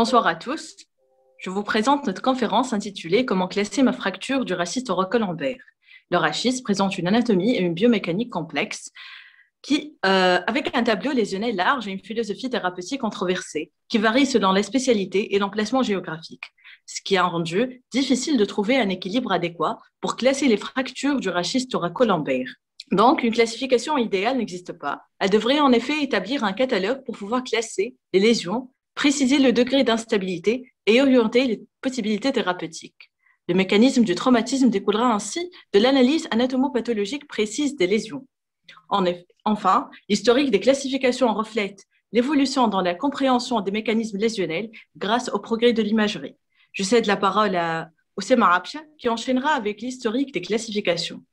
Bonsoir à tous. Je vous présente notre conférence intitulée Comment classer ma fracture du rachis thoracolombaire. Le rachis présente une anatomie et une biomécanique complexes qui, avec un tableau lésionnel large et une philosophie thérapeutique controversée, qui varie selon les spécialités et l'emplacement géographique, ce qui a rendu difficile de trouver un équilibre adéquat pour classer les fractures du rachis thoracolombaire. Donc, une classification idéale n'existe pas. Elle devrait en effet établir un catalogue pour pouvoir classer les lésions, préciser le degré d'instabilité et orienter les possibilités thérapeutiques. Le mécanisme du traumatisme découlera ainsi de l'analyse anatomopathologique précise des lésions. Enfin, l'historique des classifications reflète l'évolution dans la compréhension des mécanismes lésionnels grâce au progrès de l'imagerie. Je cède la parole à Oussama Abcha qui enchaînera avec l'historique des classifications.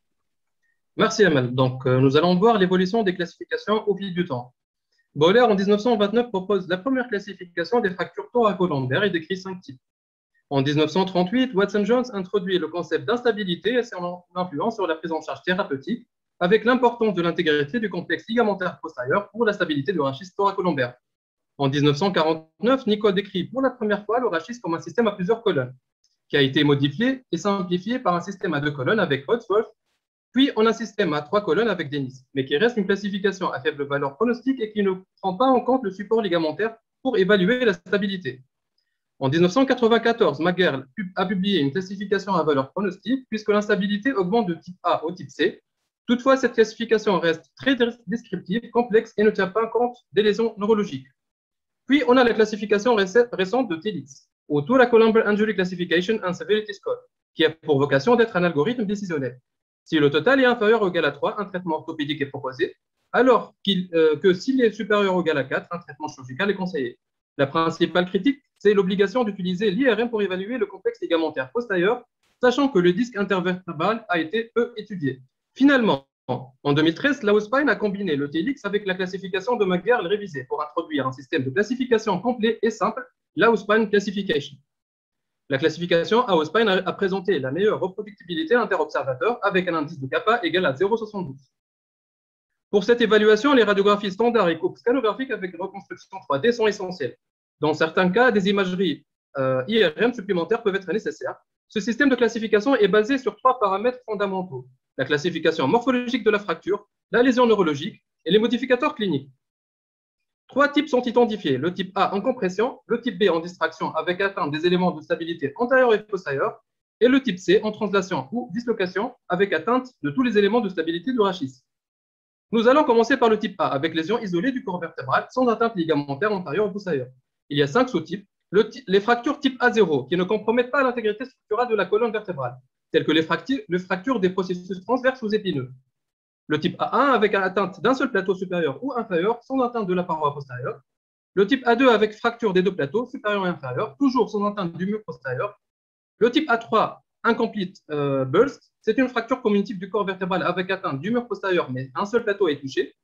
Merci Amel. Donc, nous allons voir l'évolution des classifications au fil du temps. Boller, en 1929, propose la première classification des fractures thoracolombaires et décrit 5 types. En 1938, Watson-Jones introduit le concept d'instabilité et son influence sur la prise en charge thérapeutique, avec l'importance de l'intégrité du complexe ligamentaire postérieur pour la stabilité du rachis thoracolombaire. En 1949, Nicot décrit pour la première fois le rachis comme un système à plusieurs colonnes, qui a été modifié et simplifié par un système à 2 colonnes avec Holtzwolf, puis on a un système à 3 colonnes avec Dennis, mais qui reste une classification à faible valeur pronostique et qui ne prend pas en compte le support ligamentaire pour évaluer la stabilité. En 1994, Maguerl a publié une classification à valeur pronostique puisque l'instabilité augmente de type A au type C. Toutefois, cette classification reste très descriptive, complexe et ne tient pas compte des lésions neurologiques. Puis, on a la classification récente de TELIX, ou Thoracolumbar Injury Classification and Severity Score, qui a pour vocation d'être un algorithme décisionnel. Si le total est inférieur ou égal à 3, un traitement orthopédique est proposé, alors que s'il est supérieur ou égal à 4, un traitement chirurgical est conseillé. La principale critique, c'est l'obligation d'utiliser l'IRM pour évaluer le complexe ligamentaire postérieur, sachant que le disque intervertébral a été peu étudié. Finalement, en 2013, Lauspine a combiné le TELIX avec la classification de Maguerl révisée pour introduire un système de classification complet et simple, Lauspine Classification. La classification Lauspine a présenté la meilleure reproductibilité interobservateur avec un indice de kappa égal à 0,72. Pour cette évaluation, les radiographies standards et coupes scanographiques avec reconstruction 3D sont essentielles. Dans certains cas, des imageries IRM supplémentaires peuvent être nécessaires. Ce système de classification est basé sur 3 paramètres fondamentaux: la classification morphologique de la fracture, la lésion neurologique et les modificateurs cliniques. 3 types sont identifiés: le type A en compression, le type B en distraction avec atteinte des éléments de stabilité antérieure et postérieure, et le type C en translation ou dislocation avec atteinte de tous les éléments de stabilité du rachis. Nous allons commencer par le type A, avec lésion isolée du corps vertébral sans atteinte ligamentaire antérieure ou postérieure. Il y a 5 sous-types. Les fractures type A0, qui ne compromettent pas l'intégrité structurale de la colonne vertébrale, telles que les fractures des processus transverses ou épineux. Le type A1, avec atteinte d'un seul plateau supérieur ou inférieur, sans atteinte de la paroi postérieure. Le type A2, avec fracture des 2 plateaux, supérieur et inférieur, toujours sans atteinte du mur postérieur. Le type A3, incomplete burst, c'est une fracture cognitive du corps vertébral avec atteinte du mur postérieur, mais un seul plateau est touché.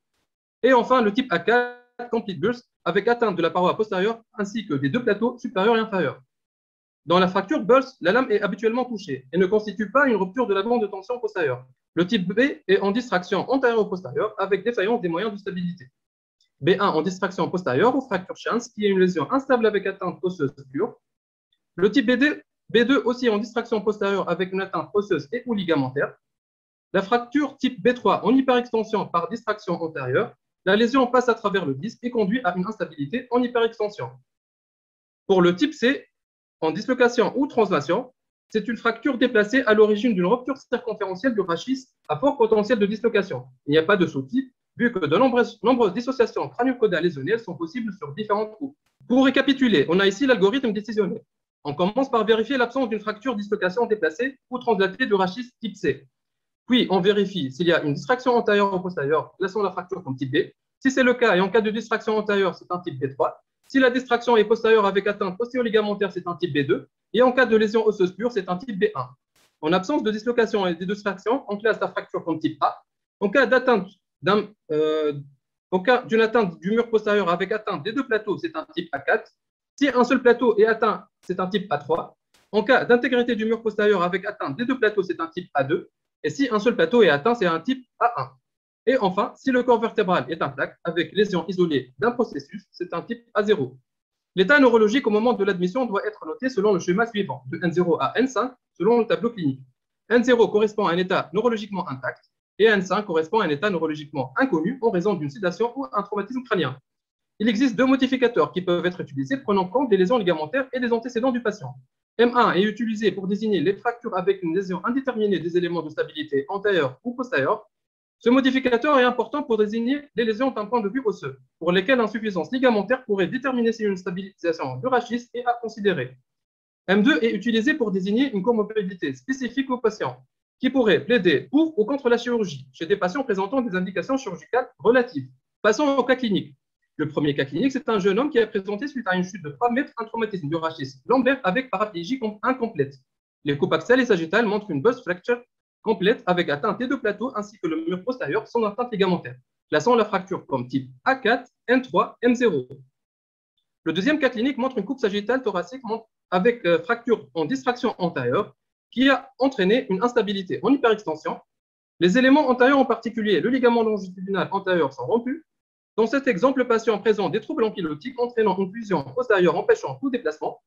Et enfin, le type A4, complete burst, avec atteinte de la paroi postérieure ainsi que des 2 plateaux supérieurs et inférieurs. Dans la fracture burst, la lame est habituellement touchée et ne constitue pas une rupture de la bande de tension postérieure. Le type B est en distraction antérieure-postérieure avec défaillance des moyens de stabilité. B1 en distraction postérieure ou fracture chance, qui est une lésion instable avec atteinte osseuse pure. Le type B2 aussi en distraction postérieure avec une atteinte osseuse et ou ligamentaire. La fracture type B3 en hyperextension par distraction antérieure. La lésion passe à travers le disque et conduit à une instabilité en hyperextension. Pour le type C, en dislocation ou translation, c'est une fracture déplacée à l'origine d'une rupture circonférentielle du rachis à fort potentiel de dislocation. Il n'y a pas de sous-type, vu que de nombreuses dissociations crânio-caudales lésionnelles sont possibles sur différentes couches. Pour récapituler, on a ici l'algorithme décisionnel. On commence par vérifier l'absence d'une fracture dislocation déplacée ou translatée du rachis type C. Puis, on vérifie s'il y a une distraction antérieure ou postérieure, plaçant la fracture comme type B. Si c'est le cas, et en cas de distraction antérieure, c'est un type B3. Si la distraction est postérieure avec atteinte postéro-ligamentaire, c'est un type B2. Et en cas de lésion osseuse pure, c'est un type B1. En absence de dislocation et de distraction, on classe la fracture comme type A. En cas d'une atteinte du mur postérieur avec atteinte des 2 plateaux, c'est un type A4. Si un seul plateau est atteint, c'est un type A3. En cas d'intégrité du mur postérieur avec atteinte des 2 plateaux, c'est un type A2. Et si un seul plateau est atteint, c'est un type A1. Et enfin, si le corps vertébral est intact, avec lésion isolée d'un processus, c'est un type A0. L'état neurologique au moment de l'admission doit être noté selon le schéma suivant, de N0 à N5, selon le tableau clinique. N0 correspond à un état neurologiquement intact et N5 correspond à un état neurologiquement inconnu en raison d'une sédation ou un traumatisme crânien. Il existe deux modificateurs qui peuvent être utilisés prenant compte des lésions ligamentaires et des antécédents du patient. M1 est utilisé pour désigner les fractures avec une lésion indéterminée des éléments de stabilité antérieure ou postérieure. Ce modificateur est important pour désigner les lésions d'un point de vue osseux, pour lesquelles l'insuffisance ligamentaire pourrait déterminer si une stabilisation du rachis est à considérer. M2 est utilisé pour désigner une comorbidité spécifique au patient, qui pourrait plaider pour ou contre la chirurgie, chez des patients présentant des indications chirurgicales relatives. Passons au cas clinique. Le premier cas clinique, c'est un jeune homme qui a présenté suite à une chute de 3 mètres un traumatisme du rachis lombaire avec paraplégie incomplète. Les coupes axiales et sagittales montrent une burst fracture complète avec atteinte des deux plateaux ainsi que le mur postérieur sans atteinte ligamentaire, classant la fracture comme type A4, N3, M0. Le deuxième cas clinique montre une coupe sagittale thoracique avec fracture en distraction antérieure qui a entraîné une instabilité en hyperextension. Les éléments antérieurs, en particulier le ligament longitudinal antérieur, sont rompus. Dans cet exemple, le patient présente des troubles ankylotiques entraînant une fusion postérieure empêchant tout déplacement.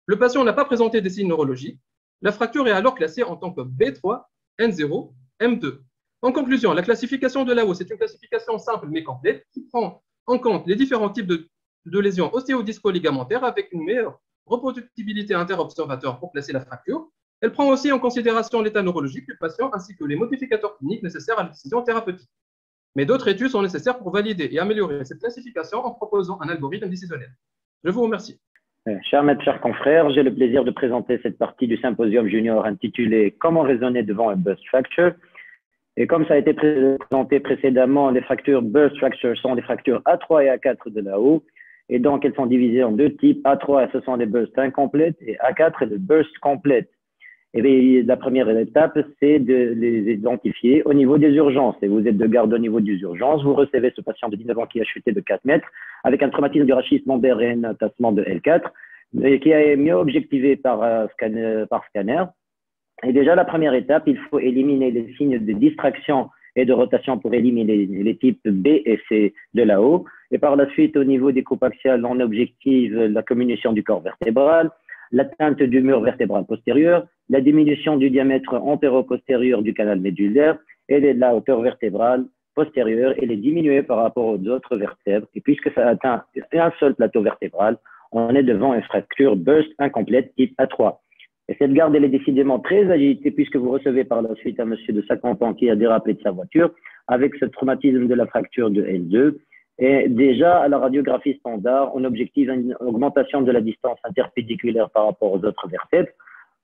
Le patient n'a pas présenté des signes neurologiques. La fracture est alors classée en tant que B3, N0, M2. En conclusion, la classification de Lao, c'est une classification simple mais complète qui prend en compte les différents types de lésions ostéodisco-ligamentaires avec une meilleure reproductibilité interobservateur pour classer la fracture. Elle prend aussi en considération l'état neurologique du patient ainsi que les modificateurs cliniques nécessaires à la décision thérapeutique. Mais d'autres études sont nécessaires pour valider et améliorer cette classification en proposant un algorithme décisionnel. Je vous remercie. Chers maîtres, chers confrères, j'ai le plaisir de présenter cette partie du symposium junior intitulée « Comment raisonner devant un burst fracture ». Et comme ça a été présenté précédemment, les fractures burst fracture sont les fractures A3 et A4 de là-haut. Et donc, elles sont divisées en deux types. A3, ce sont les bursts incomplètes et A4 est le burst complète. Et bien, la première étape, c'est de les identifier au niveau des urgences. Et vous êtes de garde au niveau des urgences. Vous recevez ce patient de 19 ans qui a chuté de 4 mètres avec un traumatisme du rachis lombaire et un entassement de L4 et qui est mieux objectivé par scanner. Et déjà, la première étape, il faut éliminer les signes de distraction et de rotation pour éliminer les types B et C de là-haut. Et par la suite, au niveau des coupes axiales, on objective la comminution du corps vertébral, l'atteinte du mur vertébral postérieur, la diminution du diamètre antéro-postérieur du canal médulaire et de la hauteur vertébrale postérieure et les diminuer par rapport aux autres vertèbres. Et puisque ça atteint un seul plateau vertébral, on est devant une fracture burst incomplète type A3. Et cette garde, elle est décidément très agitée puisque vous recevez par la suite un monsieur de 50 ans qui a dérapé de sa voiture avec ce traumatisme de la fracture de L2. Et déjà, à la radiographie standard, on objective une augmentation de la distance interpédiculaire par rapport aux autres vertèbres.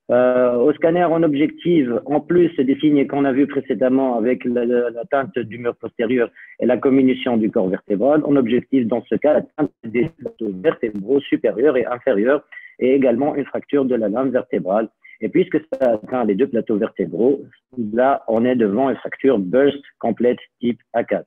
Au scanner, on objective, en plus des signes qu'on a vus précédemment avec l'atteinte du mur postérieur et la comminution du corps vertébral, on objective dans ce cas l'atteinte des plateaux vertébraux supérieurs et inférieurs et également une fracture de la lame vertébrale. Et puisque ça atteint les deux plateaux vertébraux, là, on est devant une fracture burst complète type A4.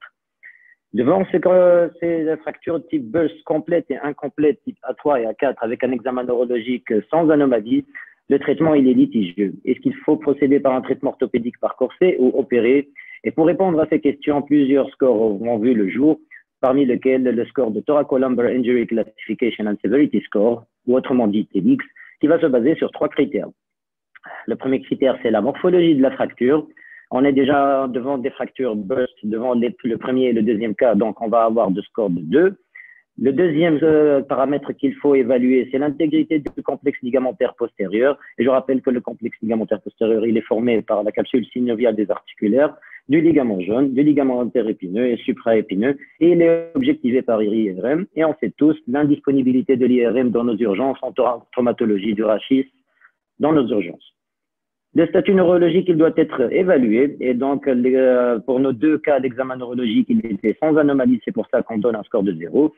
Devant ces fractures type burst complète et incomplète type A3 et A4 avec un examen neurologique sans anomalie, le traitement il est litigieux. Est-ce qu'il faut procéder par un traitement orthopédique par corset ou opérer? Et pour répondre à ces questions, plusieurs scores ont vu le jour, parmi lesquels le score de Thoracolumbar Injury Classification and Severity Score, ou autrement dit TELIX, qui va se baser sur 3 critères. Le premier critère, c'est la morphologie de la fracture. On est déjà devant des fractures burst, devant le premier et le deuxième cas, donc on va avoir de score de 2. Le deuxième paramètre qu'il faut évaluer, c'est l'intégrité du complexe ligamentaire postérieur. Et je rappelle que le complexe ligamentaire postérieur, il est formé par la capsule synoviale des articulaires, du ligament jaune, du ligament interépineux et supraépineux, et il est objectivé par IRM. Et on sait tous l'indisponibilité de l'IRM dans nos urgences en traumatologie du rachis dans nos urgences. Le statut neurologique, il doit être évalué. Et donc, pour nos deux cas d'examen neurologique, il était sans anomalie. C'est pour ça qu'on donne un score de 0.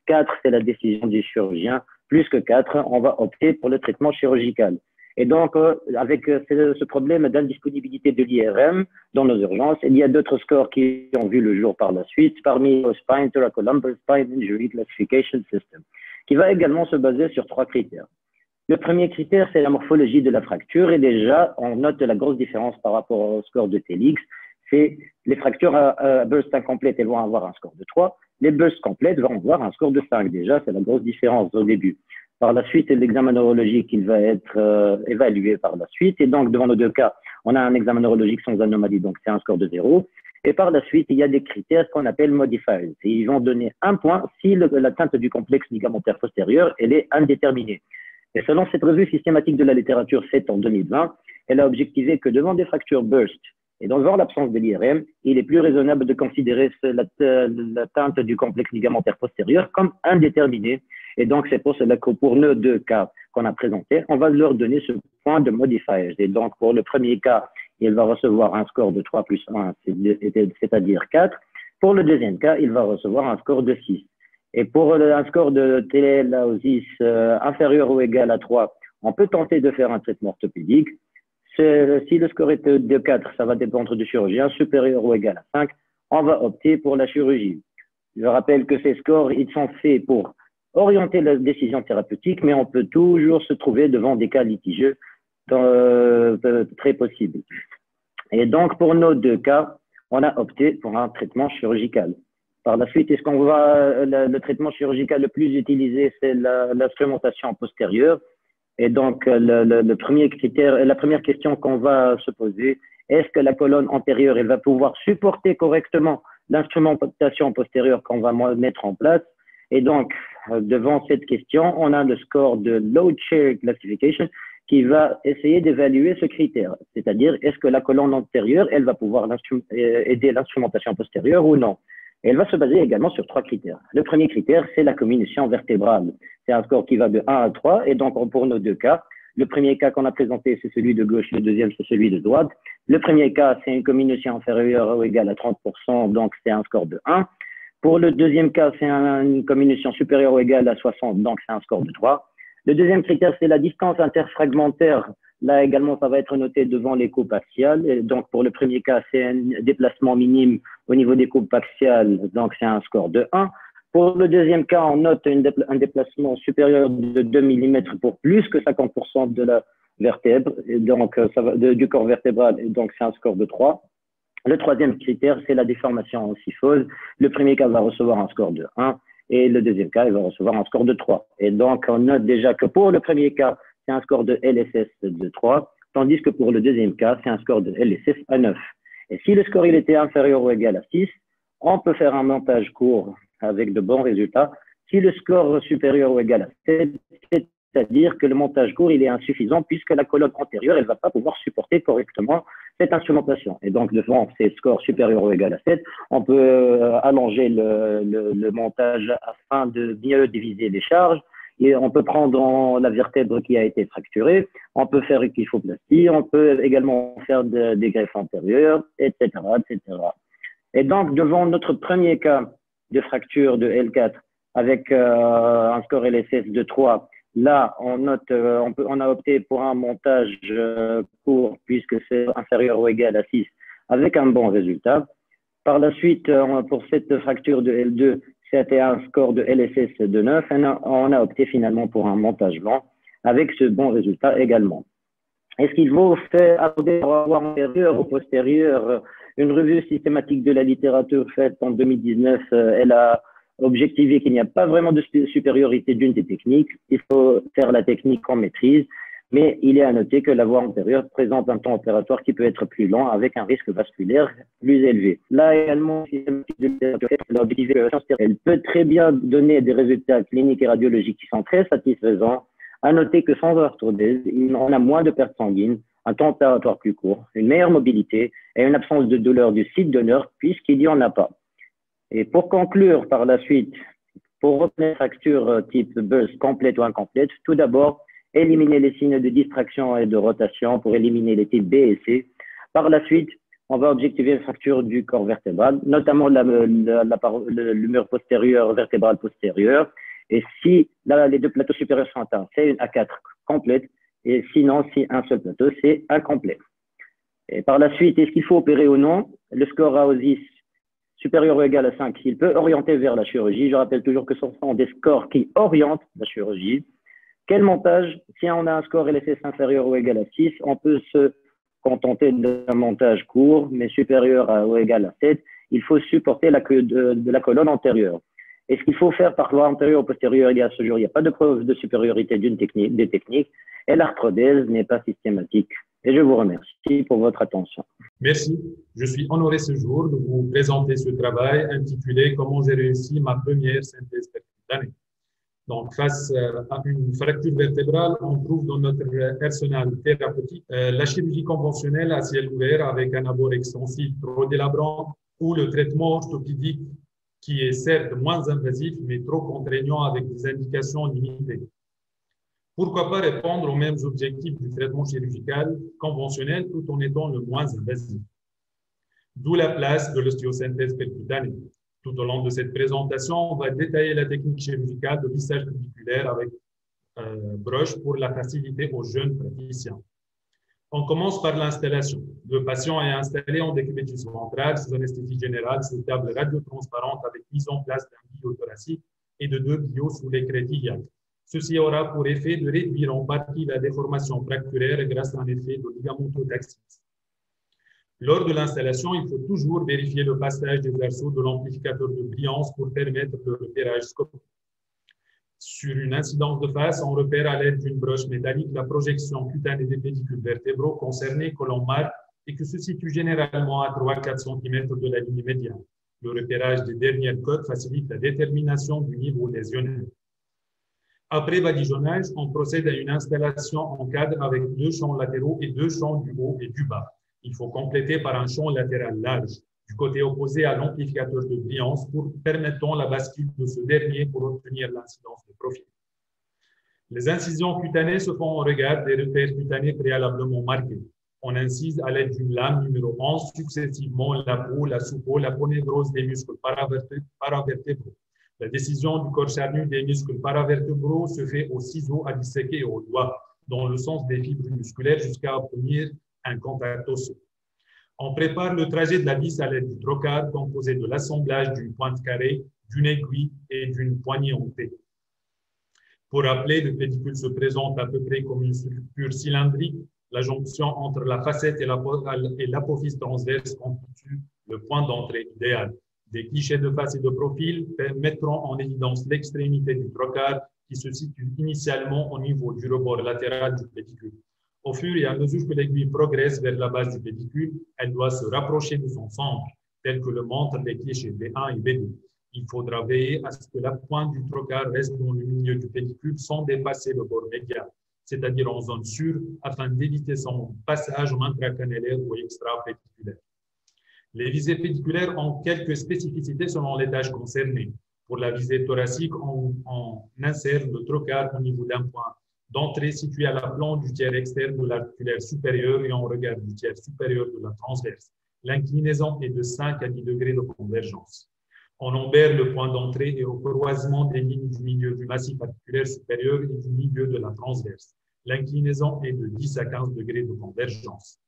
4, c'est la décision du chirurgien. Plus que 4, on va opter pour le traitement chirurgical. Et donc, avec ce problème d'indisponibilité de l'IRM dans nos urgences, il y a d'autres scores qui ont vu le jour par la suite, parmi le Spine Thoracolumbar Spine Injury Classification System, qui va également se baser sur 3 critères. Le premier critère, c'est la morphologie de la fracture. Et déjà, on note la grosse différence par rapport au score de TELIX. C'est les fractures à burst incomplète, elles vont avoir un score de 3. Les bursts complètes vont avoir un score de 5 déjà, c'est la grosse différence au début. Par la suite, l'examen neurologique, il va être évalué par la suite. Et donc, devant nos deux cas, on a un examen neurologique sans anomalie, donc c'est un score de 0. Et par la suite, il y a des critères qu'on appelle modifiers. Et ils vont donner un point si l'atteinte du complexe ligamentaire postérieur, elle est indéterminée. Et selon cette revue systématique de la littérature faite en 2020, elle a objectivé que devant des fractures burst et devant l'absence de l'IRM, il est plus raisonnable de considérer l'atteinte du complexe ligamentaire postérieur comme indéterminée. Et donc, c'est pour cela que pour nos deux cas qu'on a présentés, on va leur donner ce point de modifiers. Et donc, pour le premier cas, il va recevoir un score de 3 plus 1, c'est-à-dire 4. Pour le deuxième cas, il va recevoir un score de 6. Et pour un score de TLA-OSIS inférieur ou égal à 3, on peut tenter de faire un traitement orthopédique. Si le score est de 4, ça va dépendre du chirurgien, supérieur ou égal à 5, on va opter pour la chirurgie. Je rappelle que ces scores, ils sont faits pour orienter la décision thérapeutique, mais on peut toujours se trouver devant des cas litigieux très possibles. Et donc, pour nos deux cas, on a opté pour un traitement chirurgical. Par la suite, le traitement chirurgical le plus utilisé, c'est l'instrumentation postérieure. Et donc, le premier critère, la première question qu'on va se poser, est-ce que la colonne antérieure, elle va pouvoir supporter correctement l'instrumentation postérieure qu'on va mettre en place? Et donc, devant cette question, on a le score de Load Chair Classification qui va essayer d'évaluer ce critère. C'est-à-dire, est-ce que la colonne antérieure, elle va pouvoir aider l'instrumentation postérieure ou non? Et elle va se baser également sur 3 critères. Le premier critère, c'est la comminution vertébrale. C'est un score qui va de 1 à 3. Et donc, pour nos deux cas, le premier cas qu'on a présenté, c'est celui de gauche. Le deuxième, c'est celui de droite. Le premier cas, c'est une comminution inférieure ou égale à 30%. Donc, c'est un score de 1. Pour le deuxième cas, c'est une comminution supérieure ou égale à 60. Donc, c'est un score de 3. Le deuxième critère, c'est la distance interfragmentaire. Là également, ça va être noté devant les coupes axiales. Et donc, pour le premier cas, c'est un déplacement minime au niveau des coupes axiales. Donc, c'est un score de 1. Pour le deuxième cas, on note un déplacement supérieur de 2 mm pour plus que 50% de la vertèbre, et donc du corps vertébral. Et donc, c'est un score de 3. Le troisième critère, c'est la déformation ossifose. Le premier cas va recevoir un score de 1 et le deuxième cas, il va recevoir un score de 3. Et donc, on note déjà que pour le premier cas, c'est un score de LSS de 3, tandis que pour le deuxième cas, c'est un score de LSS à 9. Et si le score il était inférieur ou égal à 6, on peut faire un montage court avec de bons résultats. Si le score supérieur ou égal à 7, c'est-à-dire que le montage court il est insuffisant puisque la colonne antérieure elle va pas pouvoir supporter correctement cette instrumentation. Et donc, devant ces scores supérieurs ou égal à 7, on peut allonger le montage afin de mieux diviser les charges. Et on peut prendre la vertèbre qui a été fracturée, on peut faire une kyphoplastie, on peut également faire des greffes antérieures, etc., etc. Et donc, devant notre premier cas de fracture de L4 avec un score LSS de 3, là, on a opté pour un montage court puisque c'est inférieur ou égal à 6 avec un bon résultat. Par la suite, pour cette fracture de L2, c'était un score de LSS de 9 et on a opté finalement pour un montage blanc avec ce bon résultat également. Est-ce qu'il vaut faire avoir antérieur ou postérieur? Une revue systématique de la littérature faite en 2019, elle a objectivé qu'il n'y a pas vraiment de supériorité d'une des techniques. Il faut faire la technique qu'on maîtrise, mais il est à noter que la voie antérieure présente un temps opératoire qui peut être plus lent avec un risque vasculaire plus élevé. Là également, elle peut très bien donner des résultats cliniques et radiologiques qui sont très satisfaisants. À noter que sans orthodèse, on a moins de pertes sanguines, un temps opératoire plus court, une meilleure mobilité et une absence de douleur du site donneur puisqu'il n'y en a pas. Et pour conclure par la suite, pour retenir fracture type burst complète ou incomplète, tout d'abord, éliminer les signes de distraction et de rotation pour éliminer les types B et C. Par la suite, on va objectiver la fracture du corps vertébral, notamment le mur postérieur, vertébral postérieur. Et si les deux plateaux supérieurs sont atteints, c'est une A4 complète. Et sinon, si un seul plateau, c'est incomplet. Et par la suite, est-ce qu'il faut opérer ou non? Le score AOSIS supérieur ou égal à 5, il peut orienter vers la chirurgie. Je rappelle toujours que ce sont des scores qui orientent la chirurgie. Quel montage? Si on a un score LSS inférieur ou égal à 6, on peut se contenter d'un montage court, mais supérieur ou égal à 7. Il faut supporter de la colonne antérieure. Et ce qu'il faut faire par loi antérieure ou postérieure, il y a à ce jour, il n'y a pas de preuve de supériorité des techniques et l'arthrodèse n'est pas systématique. Et je vous remercie pour votre attention. Merci. Je suis honoré ce jour de vous présenter ce travail intitulé « Comment j'ai réussi ma première synthèse percutanée ». Donc, face à une fracture vertébrale, on trouve dans notre arsenal thérapeutique la chirurgie conventionnelle à ciel ouvert avec un abord extensif trop délabrant ou le traitement orthopédique qui est certes moins invasif mais trop contraignant avec des indications limitées. Pourquoi pas répondre aux mêmes objectifs du traitement chirurgical conventionnel tout en étant le moins invasif? D'où la place de l'ostéosynthèse percutanée. Tout au long de cette présentation, on va détailler la technique chirurgicale de lissage pédiculaire avec broche pour la faciliter aux jeunes praticiens. On commence par l'installation. Le patient est installé en décubitus ventral sous anesthésie générale sous table radiotransparente avec mise en place d'un bio thoracique et de 2 bios sous les crêtes iliaques. Ceci aura pour effet de réduire en partie la déformation fracturaire grâce à un effet de ligamentodactylie. Lors de l'installation, il faut toujours vérifier le passage des arceaux de l'amplificateur de brillance pour permettre le repérage scopique. Sur une incidence de face, on repère à l'aide d'une broche métallique la projection cutanée des pédicules vertébraux concernés que l'on marque et qui se situe généralement à 3-4 cm de la ligne médiane. Le repérage des dernières côtes facilite la détermination du niveau lésionnel. Après badigeonnage, on procède à une installation en cadre avec 2 champs latéraux et 2 champs du haut et du bas. Il faut compléter par un champ latéral large du côté opposé à l'amplificateur de brillance pour permettant la bascule de ce dernier pour obtenir l'incidence de profil. Les incisions cutanées se font au regard des repères cutanés préalablement marqués. On incise à l'aide d'une lame numéro 11 successivement la peau, la sous-peau, la ponévrose des muscles paravertébraux. La décision du corps charnu des muscles paravertébraux se fait au ciseau à disséquer au doigt, dans le sens des fibres musculaires jusqu'à obtenir un contact osseux. On prépare le trajet de la vis à l'aide du trocar composé de l'assemblage d'une pointe carrée, d'une aiguille et d'une poignée en T. Pour rappeler, le pédicule se présente à peu près comme une structure cylindrique. La jonction entre la facette et l'apophyse transverse constitue le point d'entrée idéal. Des clichés de face et de profil mettront en évidence l'extrémité du trocar qui se situe initialement au niveau du rebord latéral du pédicule. Au fur et à mesure que l'aiguille progresse vers la base du pédicule, elle doit se rapprocher de son centre, tel que le montrent les clichés B1 et B2. Il faudra veiller à ce que la pointe du trocar reste dans le milieu du pédicule sans dépasser le bord médial, c'est-à-dire en zone sûre, afin d'éviter son passage intracanélaire ou extra-pédiculaire. Les visées pédiculaires ont quelques spécificités selon les tâches concernées. Pour la visée thoracique, on insère le trocar au niveau d'un point d'entrée situé à l'aplomb du tiers externe de l'articulaire supérieur et en regard du tiers supérieur de la transverse. L'inclinaison est de 5 à 10 degrés de convergence. On lombaire le point d'entrée et au croisement des lignes du milieu du massif articulaire supérieur et du milieu de la transverse. L'inclinaison est de 10 à 15 degrés de convergence.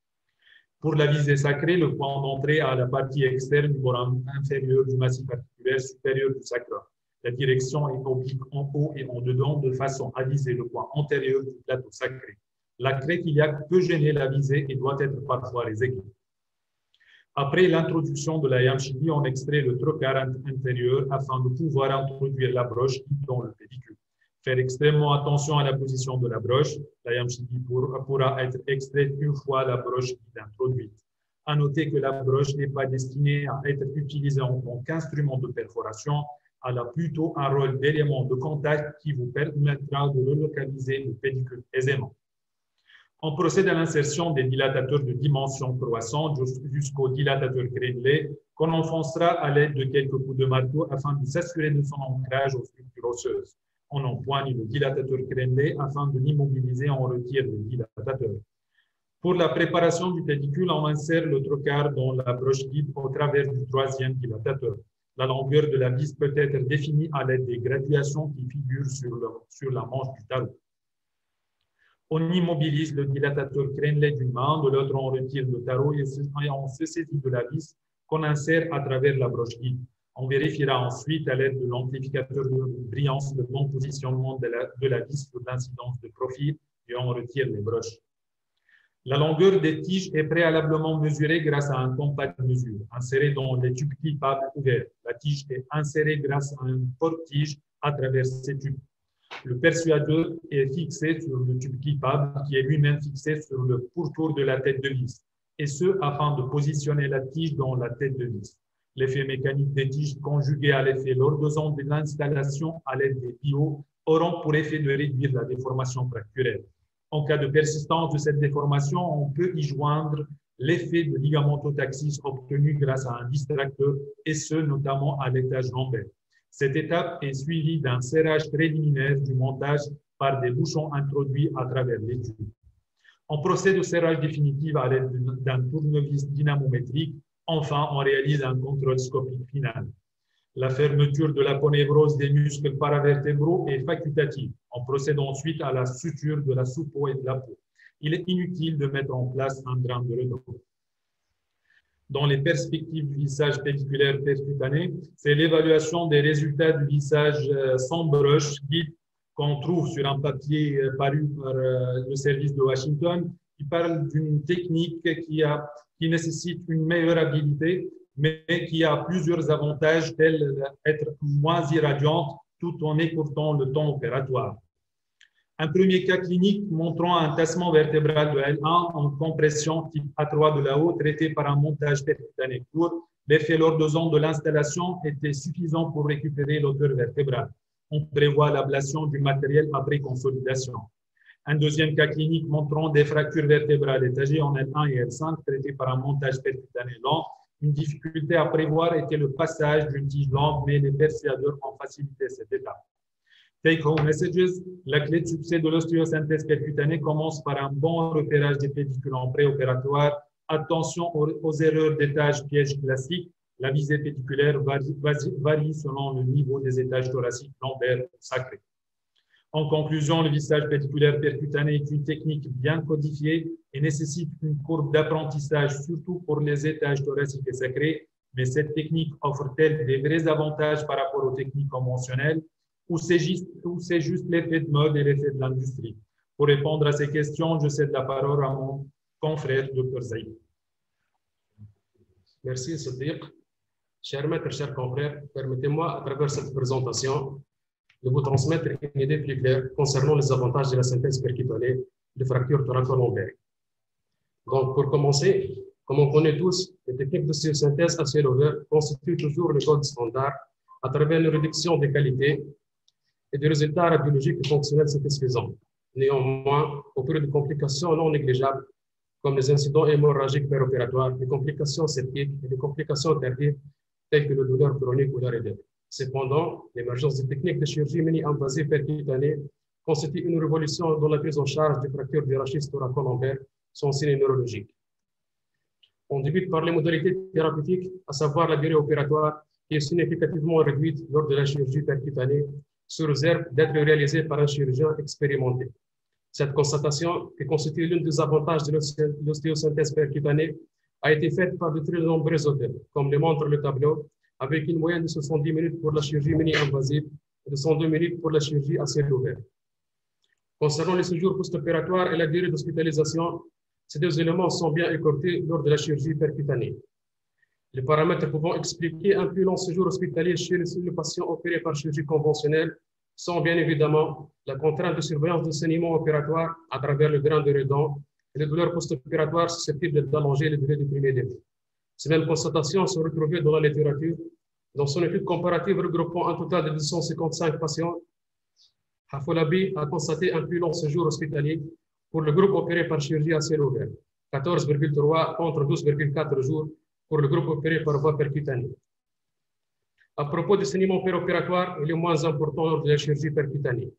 Pour la visée sacrée, le point d'entrée à la partie externe du bord inférieur du massif articulaire supérieur du sacrum. La direction est oblique en haut et en dedans de façon à viser le point antérieur du plateau sacré. La crête iliaque peut gêner la visée et doit être parfois réséquée. Après l'introduction de la yamchidi, on extrait le trocar intérieur afin de pouvoir introduire la broche dans le pédicule. Faire extrêmement attention à la position de la broche. La yamchidi pourra être extraite une fois la broche introduite. À noter que la broche n'est pas destinée à être utilisée en tant qu'instrument de perforation. Elle a plutôt un rôle d'élément de contact qui vous permettra de relocaliser le pédicule aisément. On procède à l'insertion des dilatateurs de dimension croissante jusqu'au dilatateur crénelé qu'on enfoncera à l'aide de quelques coups de marteau afin de s'assurer de son ancrage aux structures osseuses. On empoigne le dilatateur crénelé afin de l'immobiliser, on retire le dilatateur. Pour la préparation du pédicule, on insère le trocar dans la broche guide au travers du troisième dilatateur. La longueur de la vis peut être définie à l'aide des graduations qui figurent sur la manche du tarot. On immobilise le dilatateur crénelé d'une main, de l'autre on retire le tarot et on se saisit de la vis qu'on insère à travers la broche guide. On vérifiera ensuite à l'aide de l'amplificateur de brillance le bon positionnement de la vis sur l'incidence de profil et on retire les broches. La longueur des tiges est préalablement mesurée grâce à un compas de mesure inséré dans les tubes clippables ouverts. La tige est insérée grâce à un porte-tige à travers ces tubes. Le persuadeur est fixé sur le tube clippable qui est lui-même fixé sur le pourtour de la tête de vis, et ce afin de positionner la tige dans la tête de vis. L'effet mécanique des tiges conjugué à l'effet lordosant de l'installation à l'aide des pivots auront pour effet de réduire la déformation fracturelle. En cas de persistance de cette déformation, on peut y joindre l'effet de ligamentotaxis obtenu grâce à un distracteur, et ce, notamment à l'étage lombaire. Cette étape est suivie d'un serrage préliminaire du montage par des bouchons introduits à travers les tubes. On procède au serrage définitif à l'aide d'un tournevis dynamométrique. Enfin, on réalise un contrôle scopique final. La fermeture de la ponévrose des muscles paravertébraux est facultative. On procède ensuite à la suture de la sous-peau et de la peau. Il est inutile de mettre en place un drame de redon. Dans les perspectives du lissage pédiculaire percutané, c'est l'évaluation des résultats du lissage sans brush guide qu'on trouve sur un papier paru par le service de Washington, qui parle d'une technique qui nécessite une meilleure habilité, mais qui a plusieurs avantages tels être moins irradiante tout en écourtant le temps opératoire. Un premier cas clinique montrant un tassement vertébral de L1 en compression type A3 de la haut traité par un montage percutané court. L'effet lordosant de l'installation était suffisant pour récupérer l'auteur vertébrale. On prévoit l'ablation du matériel après consolidation. Un deuxième cas clinique montrant des fractures vertébrales étagées en L1 et L5 traitées par un montage percutané lent. Une difficulté à prévoir était le passage d'une tige lente, mais les persuadeurs ont facilité cette étape. Take-home messages, la clé de succès de l'ostéosynthèse percutanée commence par un bon repérage des pédicules en préopératoire. Attention aux erreurs d'étage piège classiques. La visée pédiculaire varie selon le niveau des étages thoraciques, lombaires, sacrés. En conclusion, le lissage pédiculaire percutané est une technique bien codifiée et nécessite une courbe d'apprentissage, surtout pour les étages thoraciques et sacrés. Mais cette technique offre-t-elle des vrais avantages par rapport aux techniques conventionnelles ou c'est juste l'effet de mode et l'effet de l'industrie? Pour répondre à ces questions, je cède la parole à mon confrère, Dr Zaïd. Merci, Sadiq. Chers maîtres, chers confrères, permettez-moi, à travers cette présentation, de vous transmettre une idée plus claire concernant les avantages de la synthèse percutanée de fracture thoraco-lombaire. Donc, pour commencer, comme on connaît tous, les techniques de synthèse à ciel ouvert constituent toujours le code standard à travers la réduction des qualités et des résultats radiologiques et fonctionnels satisfaisants. Néanmoins, au cours de complications non négligeables, comme les incidents hémorragiques péropératoires, les complications septiques et les complications tardives, telles que le douleur chronique ou l'arrêt d'air. Cependant, l'émergence des techniques de chirurgie mini-invasive percutanée constitue une révolution dans la prise en charge des fractures du rachis thoraco-lombaire sans signe neurologique. On débute par les modalités thérapeutiques, à savoir la durée opératoire, qui est significativement réduite lors de la chirurgie percutanée, sous réserve d'être réalisée par un chirurgien expérimenté. Cette constatation, qui constitue l'un des avantages de l'ostéosynthèse percutanée, a été faite par de très nombreux auteurs, comme le montre le tableau, avec une moyenne de 70 minutes pour la chirurgie mini-invasive et de 102 minutes pour la chirurgie à ciel ouvert. Concernant les séjours post-opératoires et la durée d'hospitalisation, ces deux éléments sont bien écourtés lors de la chirurgie percutanée. Les paramètres pouvant expliquer un plus long séjour hospitalier chez le patient opéré par chirurgie conventionnelle sont bien évidemment la contrainte de surveillance du saignement opératoire à travers le grain de redon et les douleurs post-opératoires susceptibles d'allonger les délais du premier début. Ces mêmes constatations sont retrouvées dans la littérature. Dans son étude comparative regroupant un total de 255 patients, Afolabi a constaté un plus long séjour hospitalier pour le groupe opéré par chirurgie à ciel ouvert, 14,3 contre 12,4 jours pour le groupe opéré par voie percutanée. À propos du saignement péropératoire, il est moins important lors de la chirurgie percutanée.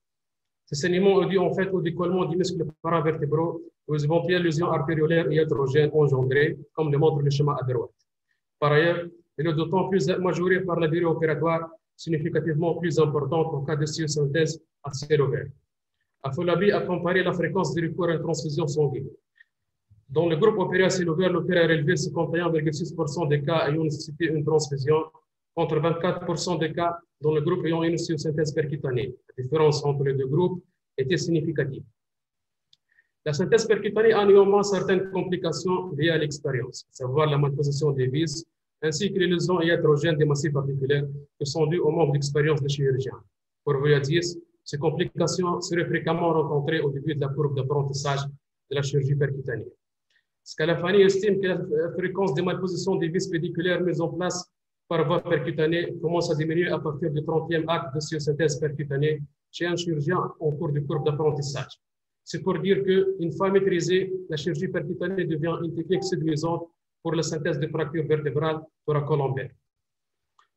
Ce saignement est dû en fait au décollement des muscles paravertébraux, aux éventuelles lésions artériolaires et hétérogènes engendrées, comme le montre le schéma à droite. Par ailleurs, il est d'autant plus majoré par la durée opératoire, significativement plus importante en cas de synthèse à ciel ouvert. Afolabi a comparé la fréquence de recours à une transfusion sanguine. Dans le groupe opéré à ciel ouvert, l'opéré a relevé 51,6% des cas ayant nécessité une transfusion, contre 24% des cas dans le groupe ayant une synthèse percutanée. La différence entre les deux groupes était significative. La synthèse percutanée a néanmoins certaines complications liées à l'expérience, à savoir la malposition des vis, ainsi que les lésions iatrogènes des massifs articulaires qui sont dues au manque d'expérience des chirurgiens. Pour vous dire, ces complications seraient fréquemment rencontrées au début de la courbe d'apprentissage de la chirurgie percutanée. Scalafani estime que la fréquence des malpositions des vis pédiculaires mises en place par voie percutanée commence à diminuer à partir du 30e acte de synthèse percutanée chez un chirurgien en cours de courbe d'apprentissage. C'est pour dire qu'une fois maîtrisée, la chirurgie percutanée devient une technique séduisante pour la synthèse de fractures vertébrales thoracolombaires.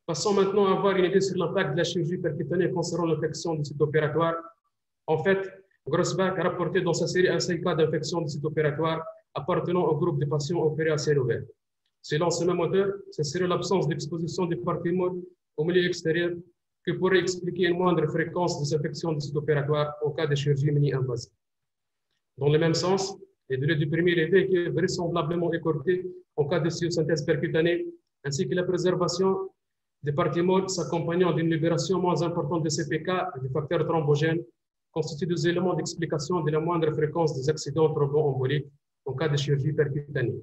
Passons maintenant à avoir une idée sur l'impact de la chirurgie percutanée concernant l'infection du site opératoire. En fait, Grossbach a rapporté dans sa série un seul cas d'infection du site opératoire appartenant au groupe de patients opérés à ciel ouvert. Selon ce même auteur, ce serait l'absence d'exposition du partie molle au milieu extérieur que pourrait expliquer une moindre fréquence des infections du site opératoire au cas de chirurgie mini-invasive. Dans le même sens, les délais du premier effet qui est vraisemblablement écourté en cas de synthèse percutanée, ainsi que la préservation des parties molles s'accompagnant d'une libération moins importante de CPK et des facteurs thrombogènes, constituent des éléments d'explication de la moindre fréquence des accidents thromboemboliques en cas de chirurgie percutanée.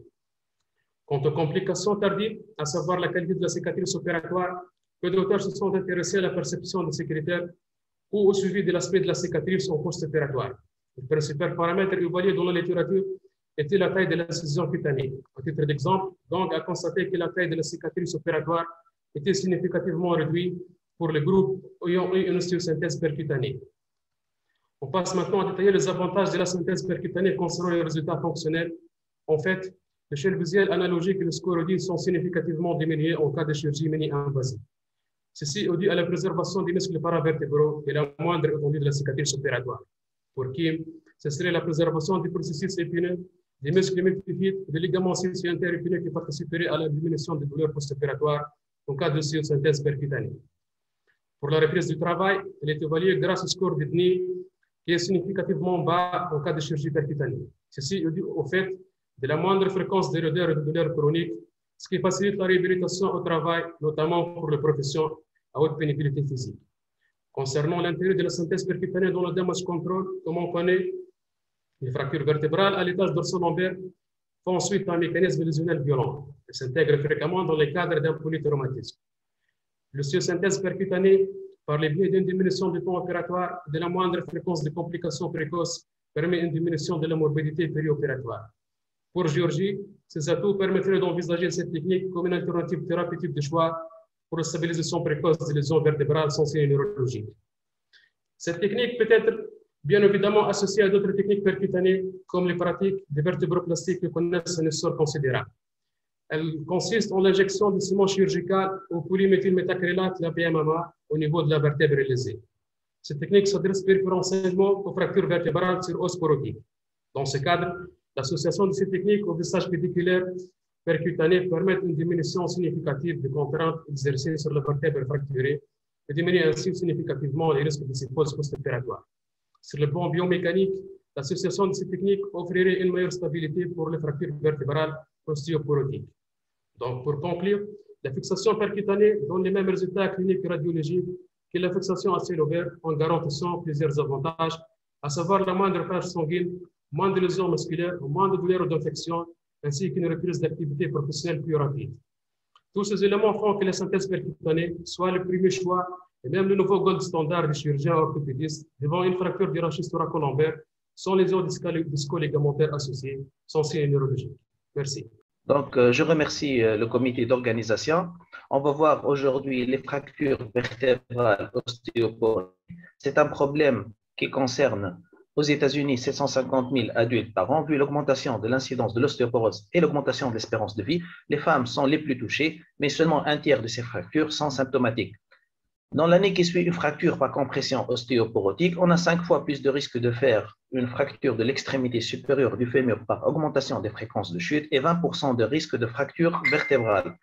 Quant aux complications tardives, à savoir la qualité de la cicatrice opératoire, peu d'auteurs se sont intéressés à la perception de ces critères ou au suivi de l'aspect de la cicatrice en post-opératoire. Le principal paramètre évalué dans la littérature était la taille de l'incision cutanée. À titre d'exemple, Dong a constaté que la taille de la cicatrice opératoire était significativement réduite pour les groupes ayant eu une ostéosynthèse percutanée. On passe maintenant à détailler les avantages de la synthèse percutanée concernant les résultats fonctionnels. En fait, l'échelle visuelle analogique et le score audio sont significativement diminués en cas de chirurgie mini-invasive. Ceci est dû à la préservation des muscles paravertébraux et la moindre étendue de la cicatrice opératoire. Pour qui, ce serait la préservation du processus épineux, des muscles multifide, des ligaments sciato-interépineux qui participeraient à la diminution des douleurs post-opératoires en cas de synthèse percutanée. Pour la reprise du travail, elle est évaluée grâce au score de DNI qui est significativement bas en cas de chirurgie percutanée. Ceci est dû au fait de la moindre fréquence des rudeurs et de douleurs chroniques, ce qui facilite la réhabilitation au travail, notamment pour les professions à haute pénibilité physique. Concernant l'intérêt de la synthèse percutanée dans le damage control, comme on connaît, les fractures vertébrales à l'étage dorsal-lombaire font suite à un mécanisme lésionnel violent et s'intègrent fréquemment dans les cadres d'un polytraumatisme. L'ostéosynthèse percutanée, par le biais d'une diminution du temps opératoire et de la moindre fréquence de complications précoces, permet une diminution de la morbidité périopératoire. Pour Géorgie, ces atouts permettraient d'envisager cette technique comme une alternative thérapeutique de choix pour la stabilisation précoce des lésions vertébrales sans signe neurologique. Cette technique peut être bien évidemment associée à d'autres techniques percutanées, comme les pratiques de vertébroplastie qui connaissent un essor considérable. Elle consiste en l'injection de ciment chirurgical au polyméthylmétacrylate, la PMMA, au niveau de la vertèbre lésée. Cette technique s'adresse préférentiellement aux fractures vertébrales sur os porotique. Dans ce cadre, l'association de ces techniques au visage pédiculaire percutané permet une diminution significative des contraintes exercées sur la vertèbre fracturée et diminue ainsi significativement les risques de psychose post-opératoire. Sur le plan biomécanique, l'association de ces techniques offrirait une meilleure stabilité pour les fractures vertébrales ostéoporotiques. Donc, pour conclure, la fixation percutanée donne les mêmes résultats cliniques et radiologiques que la fixation à ciel ouvert en garantissant plusieurs avantages, à savoir la moindre page sanguine, moins de lésions musculaires, moins de douleurs ou d'infections, ainsi qu'une reprise d'activité professionnelle plus rapide. Tous ces éléments font que la synthèse percutanée soit le premier choix et même le nouveau gold standard des chirurgiens orthopédistes devant une fracture du rachis thoracolombaire sans lésions disco-ligamentaires associées, sans signe neurologique. Merci. Donc, je remercie le comité d'organisation. On va voir aujourd'hui les fractures vertébrales ostéoporotiques. C'est un problème qui concerne aux États-Unis 750 000 adultes par an. Vu l'augmentation de l'incidence de l'ostéoporose et l'augmentation de l'espérance de vie, les femmes sont les plus touchées, mais seulement un tiers de ces fractures sont symptomatiques. Dans l'année qui suit une fracture par compression ostéoporotique, on a 5 fois plus de risque de faire une fracture de l'extrémité supérieure du fémur par augmentation des fréquences de chute et 20% de risque de fracture vertébrale.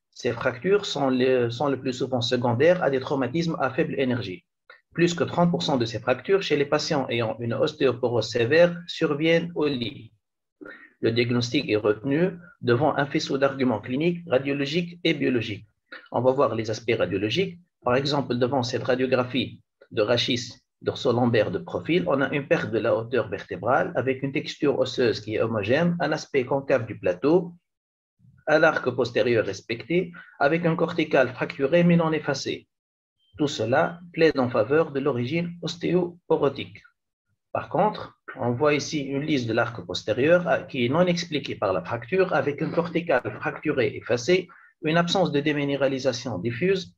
Ces fractures sont le plus souvent secondaires à des traumatismes à faible énergie. Plus que 30% de ces fractures chez les patients ayant une ostéoporose sévère surviennent au lit. Le diagnostic est retenu devant un faisceau d'arguments cliniques, radiologiques et biologiques. On va voir les aspects radiologiques. Par exemple, devant cette radiographie de rachis dorso-lombaire de profil, on a une perte de la hauteur vertébrale avec une texture osseuse qui est homogène, un aspect concave du plateau, un arc postérieur respecté, avec un cortical fracturé mais non effacé. Tout cela plaide en faveur de l'origine ostéoporotique. Par contre, on voit ici une liste de l'arc postérieur qui est non expliquée par la fracture avec un cortical fracturé effacé, une absence de déminéralisation diffuse.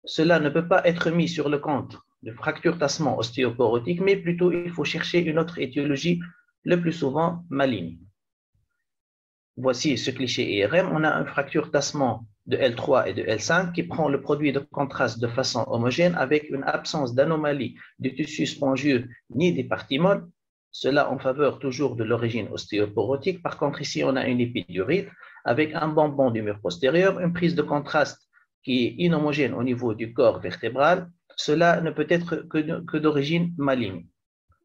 Cela ne peut pas être mis sur le compte de fracture tassement ostéoporotique, mais plutôt il faut chercher une autre étiologie, le plus souvent maligne. Voici ce cliché IRM. On a une fracture tassement de L3 et de L5 qui prend le produit de contraste de façon homogène avec une absence d'anomalie du tissu spongieux ni des parties molles. Cela en faveur toujours de l'origine ostéoporotique. Par contre, ici, on a une épidurite avec un bonbon du mur postérieur, une prise de contraste qui est inhomogène au niveau du corps vertébral. Cela ne peut être que d'origine maligne.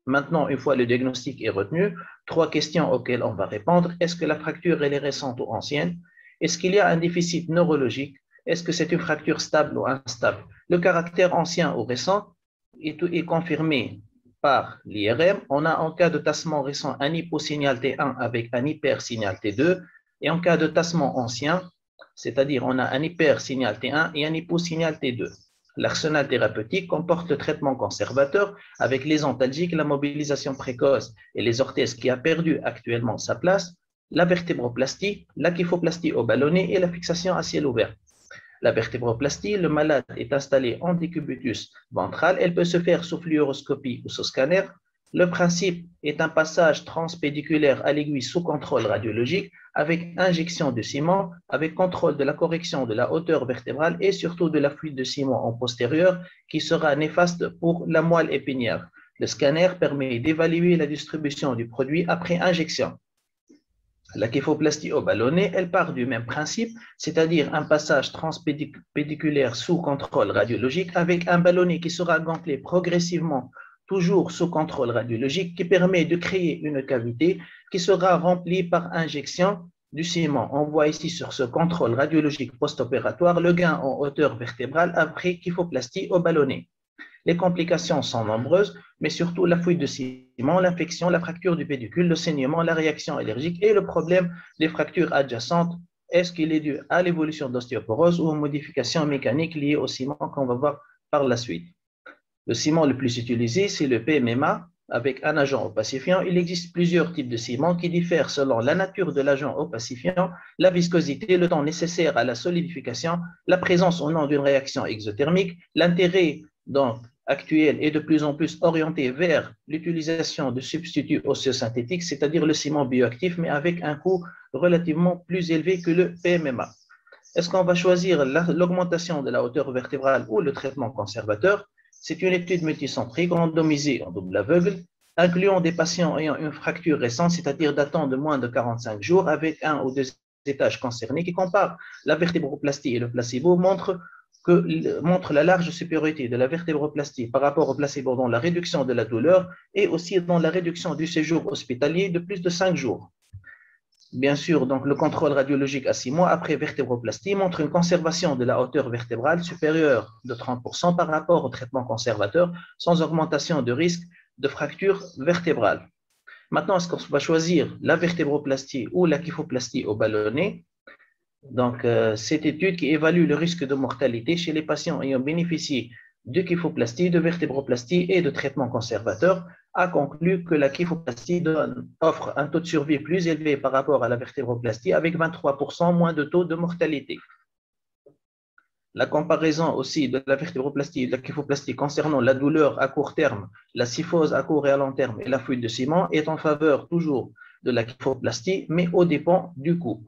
Maintenant, une fois le diagnostic est retenu, 3 questions auxquelles on va répondre. Est-ce que la fracture elle est récente ou ancienne? Est-ce qu'il y a un déficit neurologique? Est-ce que c'est une fracture stable ou instable? Le caractère ancien ou récent est confirmé par l'IRM. On a en cas de tassement récent un hyposignal T1 avec un hypersignal T2. Et en cas de tassement ancien, c'est-à-dire on a un hypersignal T1 et un hyposignal T2. L'arsenal thérapeutique comporte le traitement conservateur avec les antalgiques, la mobilisation précoce et les orthèses qui a perdu actuellement sa place, la vertébroplastie, la kyphoplastie au ballonnet et la fixation à ciel ouvert. La vertébroplastie, le malade est installé en décubitus ventral. Elle peut se faire sous fluoroscopie ou sous scanner. Le principe est un passage transpédiculaire à l'aiguille sous contrôle radiologique avec injection de ciment, avec contrôle de la correction de la hauteur vertébrale et surtout de la fuite de ciment en postérieur qui sera néfaste pour la moelle épinière. Le scanner permet d'évaluer la distribution du produit après injection. La kyphoplastie au ballonnet, elle part du même principe, c'est-à-dire un passage transpédiculaire sous contrôle radiologique avec un ballonnet qui sera gonflé progressivement toujours sous contrôle radiologique, qui permet de créer une cavité qui sera remplie par injection du ciment. On voit ici sur ce contrôle radiologique post-opératoire le gain en hauteur vertébrale après kyphoplastie au ballonnet. Les complications sont nombreuses, mais surtout la fuite de ciment, l'infection, la fracture du pédicule, le saignement, la réaction allergique et le problème des fractures adjacentes. Est-ce qu'il est dû à l'évolution d'ostéoporose ou aux modifications mécaniques liées au ciment qu'on va voir par la suite? Le ciment le plus utilisé, c'est le PMMA avec un agent opacifiant. Il existe plusieurs types de ciment qui diffèrent selon la nature de l'agent opacifiant, la viscosité, le temps nécessaire à la solidification, la présence ou non d'une réaction exothermique. L'intérêt donc actuel est de plus en plus orienté vers l'utilisation de substituts osseux synthétiques, c'est-à-dire le ciment bioactif, mais avec un coût relativement plus élevé que le PMMA. Est-ce qu'on va choisir l'augmentation de la hauteur vertébrale ou le traitement conservateur? C'est une étude multicentrique randomisée en double aveugle, incluant des patients ayant une fracture récente, c'est-à-dire datant de moins de 45 jours, avec un ou deux étages concernés, qui compare la vertébroplastie et le placebo, montre la large supériorité de la vertébroplastie par rapport au placebo dans la réduction de la douleur et aussi dans la réduction du séjour hospitalier de plus de 5 jours. Bien sûr, donc le contrôle radiologique à 6 mois après vertébroplastie montre une conservation de la hauteur vertébrale supérieure de 30% par rapport au traitement conservateur, sans augmentation de risque de fracture vertébrale. Maintenant, est-ce qu'on va choisir la vertébroplastie ou la kyphoplastie au ballonnet? Donc, cette étude qui évalue le risque de mortalité chez les patients ayant bénéficié de kyphoplastie, de vertébroplastie et de traitement conservateur a conclu que la kyphoplastie offre un taux de survie plus élevé par rapport à la vertébroplastie avec 23% moins de taux de mortalité. La comparaison aussi de la vertébroplastie et de la kyphoplastie concernant la douleur à court terme, la syphose à court et à long terme et la fuite de ciment est en faveur toujours de la kyphoplastie, mais aux dépens du coût.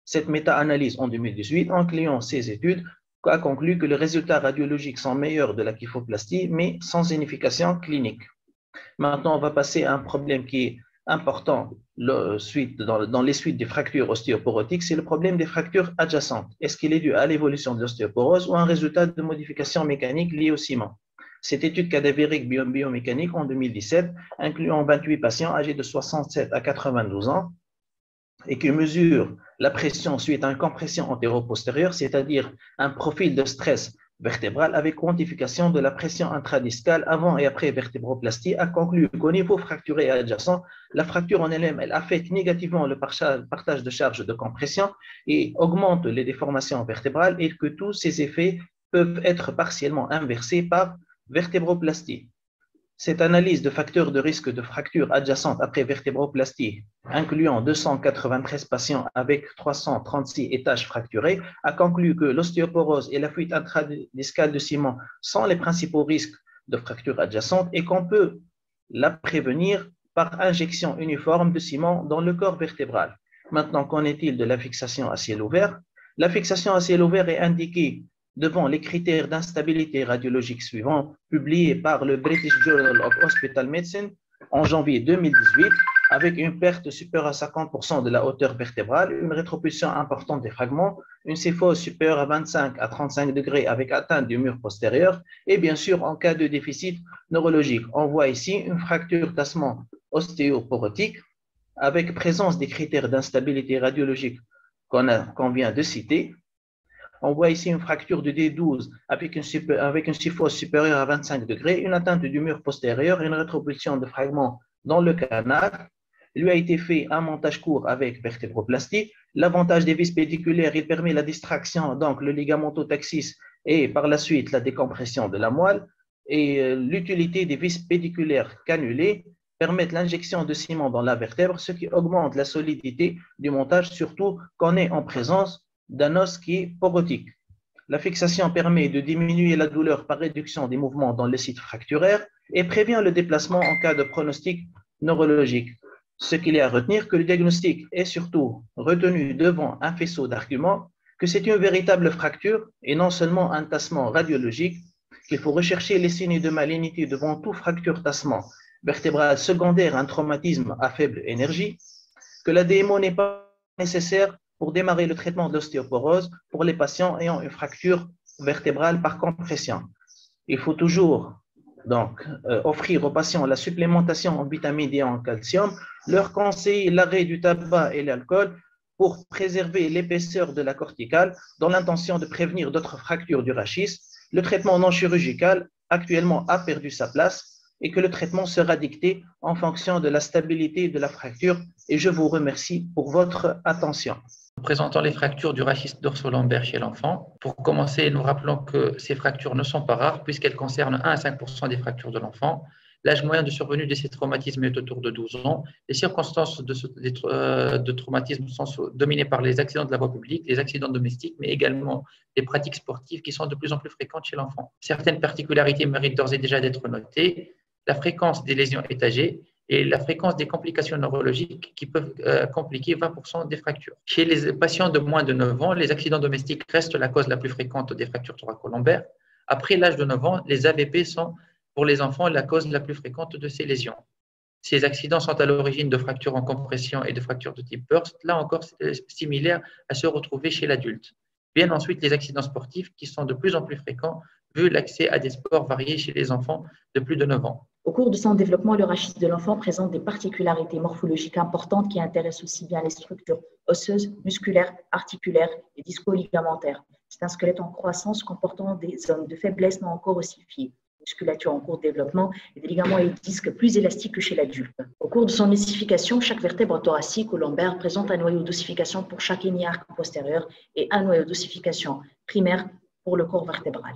Cette méta-analyse en 2018, en incluant ces études, a conclu que les résultats radiologiques sont meilleurs de la kyphoplastie, mais sans signification clinique. Maintenant, on va passer à un problème qui est important dans les suites des fractures ostéoporotiques, c'est le problème des fractures adjacentes. Est-ce qu'il est dû à l'évolution de l'ostéoporose ou un résultat de modification mécanique liée au ciment? Cette étude cadavérique biomécanique en 2017, incluant 28 patients âgés de 67 à 92 ans, et qui mesure la pression suite à une compression antéro-postérieure, c'est-à-dire un profil de stress vertébrale avec quantification de la pression intradiscale avant et après vertébroplastie a conclu qu'au niveau fracturé et adjacent, la fracture en elle-même, elle affecte négativement le partage de charge de compression et augmente les déformations vertébrales et que tous ces effets peuvent être partiellement inversés par vertébroplastie. Cette analyse de facteurs de risque de fracture adjacente après vertébroplastie, incluant 293 patients avec 336 étages fracturés, a conclu que l'ostéoporose et la fuite intradiscale de ciment sont les principaux risques de fracture adjacente et qu'on peut la prévenir par injection uniforme de ciment dans le corps vertébral. Maintenant, qu'en est-il de la fixation à ciel ouvert? La fixation à ciel ouvert est indiquée devant les critères d'instabilité radiologique suivants, publiés par le British Journal of Hospital Medicine en janvier 2018, avec une perte supérieure à 50% de la hauteur vertébrale, une rétropulsion importante des fragments, une cyphose supérieure à 25 à 35 degrés avec atteinte du mur postérieur, et bien sûr, en cas de déficit neurologique. On voit ici une fracture tassement ostéoporotique avec présence des critères d'instabilité radiologique qu'on vient de citer. On voit ici une fracture de D12 avec une cyphose supérieure à 25 degrés, une atteinte du mur postérieur et une rétropulsion de fragments dans le canal. Il lui a été fait un montage court avec vertébroplastie. L'avantage des vis pédiculaires, il permet la distraction, donc le ligamento-taxis et par la suite la décompression de la moelle. Et l'utilité des vis pédiculaires cannulées permettent l'injection de ciment dans la vertèbre, ce qui augmente la solidité du montage, surtout quand on est en présence d'un os qui est porotique. La fixation permet de diminuer la douleur par réduction des mouvements dans le site fracturaire et prévient le déplacement en cas de pronostic neurologique. Ce qu'il y a à retenir, que le diagnostic est surtout retenu devant un faisceau d'arguments, que c'est une véritable fracture et non seulement un tassement radiologique, qu'il faut rechercher les signes de malignité devant tout fracture-tassement vertébral secondaire à un traumatisme à faible énergie, que la DMO n'est pas nécessaire pour démarrer le traitement de l'ostéoporose pour les patients ayant une fracture vertébrale par compression. Il faut toujours donc offrir aux patients la supplémentation en vitamine D et en calcium, leur conseiller l'arrêt du tabac et l'alcool pour préserver l'épaisseur de la corticale dans l'intention de prévenir d'autres fractures du rachis. Le traitement non chirurgical actuellement a perdu sa place et que le traitement sera dicté en fonction de la stabilité de la fracture. Et je vous remercie pour votre attention. Présentant les fractures du rachis dorso-lombaire chez l'enfant. Pour commencer, nous rappelons que ces fractures ne sont pas rares puisqu'elles concernent 1 à 5% des fractures de l'enfant. L'âge moyen de survenue de ces traumatismes est autour de 12 ans. Les circonstances de traumatisme sont dominées par les accidents de la voie publique, les accidents domestiques, mais également les pratiques sportives qui sont de plus en plus fréquentes chez l'enfant. Certaines particularités méritent d'ores et déjà d'être notées. La fréquence des lésions est âgée et la fréquence des complications neurologiques qui peuvent compliquer 20% des fractures. Chez les patients de moins de 9 ans, les accidents domestiques restent la cause la plus fréquente des fractures thoracolombaires. Après l'âge de 9 ans, les AVP sont pour les enfants la cause la plus fréquente de ces lésions. Ces accidents sont à l'origine de fractures en compression et de fractures de type burst, là encore similaires à se retrouver chez l'adulte. Viennent ensuite les accidents sportifs qui sont de plus en plus fréquents vu l'accès à des sports variés chez les enfants de plus de 9 ans. Au cours de son développement, le rachis de l'enfant présente des particularités morphologiques importantes qui intéressent aussi bien les structures osseuses, musculaires, articulaires et disco-ligamentaires. C'est un squelette en croissance comportant des zones de faiblesse non encore ossifiées, musculature en cours de développement et des ligaments et disques plus élastiques que chez l'adulte. Au cours de son ossification, chaque vertèbre thoracique ou lombaire présente un noyau d'ossification pour chaque hémiarque postérieur et un noyau d'ossification primaire pour le corps vertébral.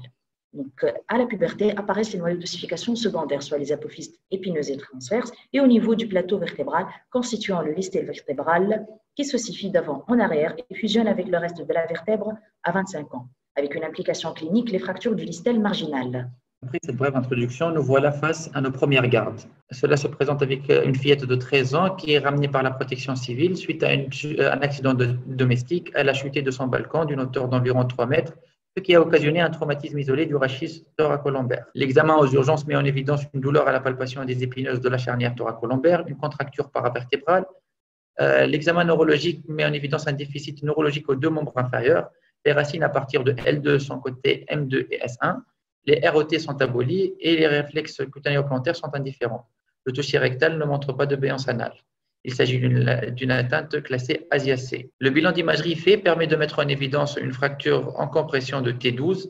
Donc, à la puberté, apparaissent les noyaux d'ossification secondaires, soit les apophyses épineuses et transverses, et au niveau du plateau vertébral, constituant le listel vertébral, qui s'ossifie d'avant en arrière et fusionne avec le reste de la vertèbre à 25 ans, avec une implication clinique, les fractures du listel marginal. Après cette brève introduction, nous voilà face à nos premières gardes. Cela se présente avec une fillette de 13 ans qui est ramenée par la protection civile suite à un accident domestique. Elle a chuté de son balcon d'une hauteur d'environ 3 mètres, ce qui a occasionné un traumatisme isolé du rachis thoracolombaire. L'examen aux urgences met en évidence une douleur à la palpation des épineuses de la charnière thoracolombaire, une contracture paravertébrale. L'examen neurologique met en évidence un déficit neurologique aux 2 membres inférieurs. Les racines à partir de L2 sont cotées M2 et S1. Les ROT sont abolis et les réflexes cutanéo-plantaires sont indifférents. Le toucher rectal ne montre pas de béance anale. Il s'agit d'une atteinte classée Asia-C. Le bilan d'imagerie fait permet de mettre en évidence une fracture en compression de T12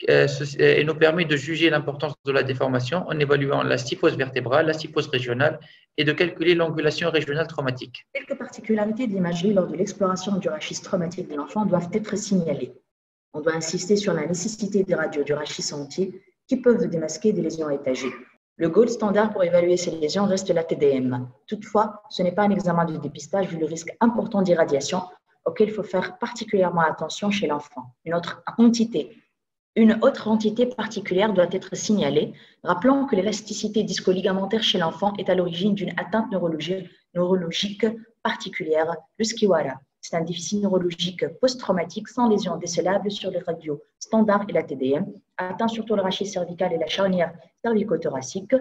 et nous permet de juger l'importance de la déformation en évaluant la kyphose vertébrale, la kyphose régionale et de calculer l'angulation régionale traumatique. Quelques particularités de l'imagerie lors de l'exploration du rachis traumatique de l'enfant doivent être signalées. On doit insister sur la nécessité des radios du rachis entier qui peuvent démasquer des lésions étagées. Le gold standard pour évaluer ces lésions reste la TDM. Toutefois, ce n'est pas un examen de dépistage vu le risque important d'irradiation auquel il faut faire particulièrement attention chez l'enfant. Une autre entité particulière doit être signalée, rappelant que l'élasticité disco-ligamentaire chez l'enfant est à l'origine d'une atteinte neurologique particulière, le Skiwara. C'est un déficit neurologique post-traumatique sans lésion décelable sur les radios standard et la TDM, atteint surtout le rachis cervical et la charnière cervico-thoracique.